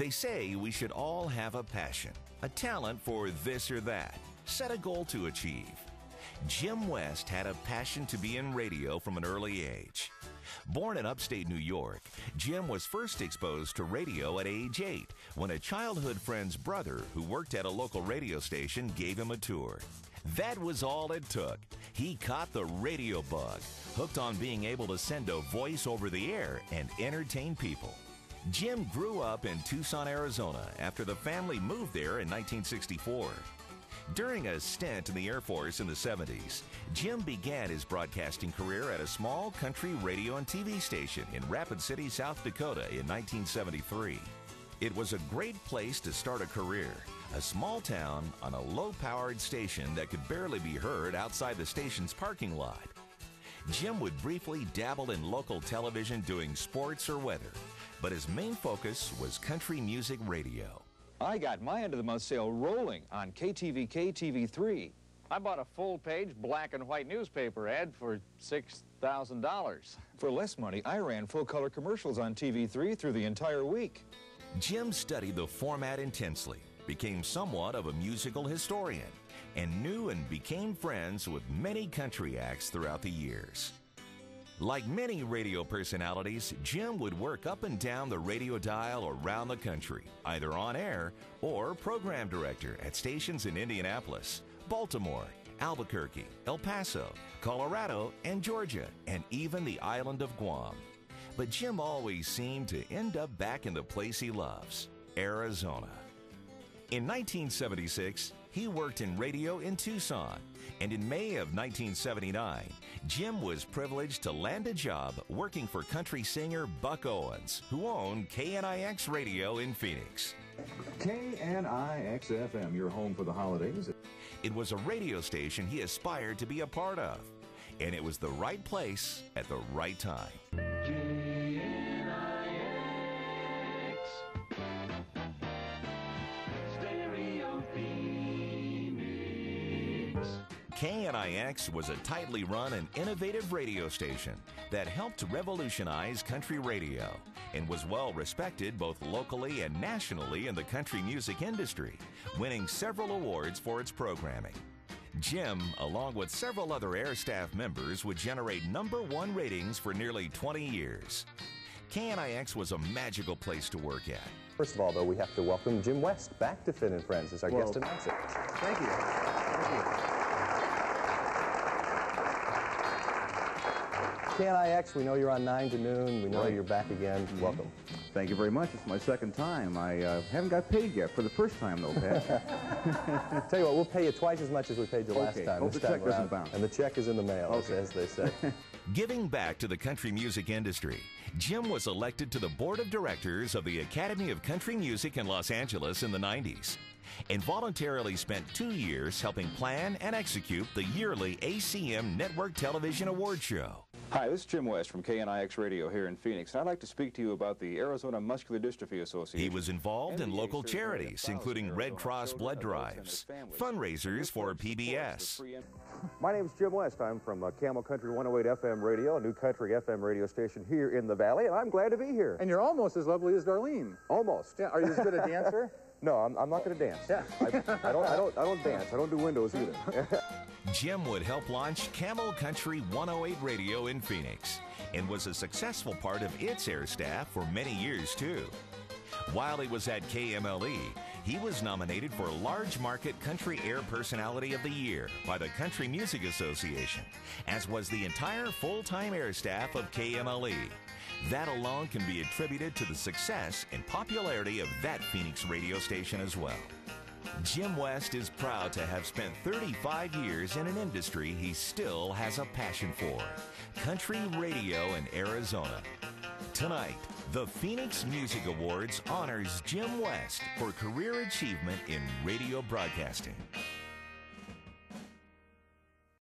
They say we should all have a passion, a talent for this or that, set a goal to achieve. Jim West had a passion to be in radio from an early age. Born in upstate New York, Jim was first exposed to radio at age 8 when a childhood friend's brother who worked at a local radio station gave him a tour. That was all it took. He caught the radio bug, hooked on being able to send a voice over the air and entertain people. Jim grew up in Tucson, Arizona after the family moved there in 1964. During a stint in the Air Force in the 70s, Jim began his broadcasting career at a small country radio and TV station in Rapid City, South Dakota in 1973. It was a great place to start a career, a small town on a low-powered station that could barely be heard outside the station's parking lot. Jim would briefly dabble in local television doing sports or weather, but his main focus was country music radio. I got my end of the month sale rolling on KTVK TV3. I bought a full-page black and white newspaper ad for $6,000. For less money, I ran full-color commercials on TV3 through the entire week. Jim studied the format intensely, became somewhat of a musical historian, and knew and became friends with many country acts throughout the years. Like many radio personalities, Jim would work up and down the radio dial around the country, either on air or program director at stations in Indianapolis, Baltimore, Albuquerque, El Paso, Colorado, and Georgia, and even the island of Guam. But Jim always seemed to end up back in the place he loves, Arizona. In 1976, he worked in radio in Tucson, and in May of 1979, Jim was privileged to land a job working for country singer Buck Owens, who owned KNIX Radio in Phoenix. KNIX-FM, your home for the holidays. It was a radio station he aspired to be a part of, and it was the right place at the right time. KNIX was a tightly run and innovative radio station that helped revolutionize country radio and was well respected both locally and nationally in the country music industry, winning several awards for its programming. Jim, along with several other air staff members, would generate #1 ratings for nearly 20 years. KNIX was a magical place to work at. First of all, though, we have to welcome Jim West back to Finn and Friends as our guest announcer. Thank you. Thank you. KNIX, we know you're on 9 to noon. We know you're back again. Welcome. Thank you very much. It's my second time. I haven't got paid yet for the first time, though, Pat. Tell you what, we'll pay you twice as much as we paid you last time. Hope the check doesn't bounce. And the check is in the mail, as they say. Giving back to the country music industry, Jim was elected to the board of directors of the Academy of Country Music in Los Angeles in the 90s, and voluntarily spent 2 years helping plan and execute the yearly ACM Network Television Award Show. Hi, this is Jim West from KNIX Radio here in Phoenix, and I'd like to speak to you about the Arizona Muscular Dystrophy Association. He was involved in local charities, including Red Cross blood drives, fundraisers for PBS. My name is Jim West. I'm from Camel Country 108 FM Radio, a new country FM radio station here in the Valley, and I'm glad to be here. And you're almost as lovely as Darlene. Almost. Yeah, are you as good a dancer? No, I'm not going to dance. Yeah. I don't dance. I don't do windows either. Jim would help launch Camel Country 108 Radio in Phoenix and was a successful part of its air staff for many years, too. While he was at KMLE, he was nominated for Large Market Country Air Personality of the Year by the Country Music Association, as was the entire full-time air staff of KMLE. That alone can be attributed to the success and popularity of that Phoenix radio station as well. Jim West is proud to have spent 35 years in an industry he still has a passion for, country radio in Arizona. Tonight, the Phoenix Music Awards honors Jim West for career achievement in radio broadcasting.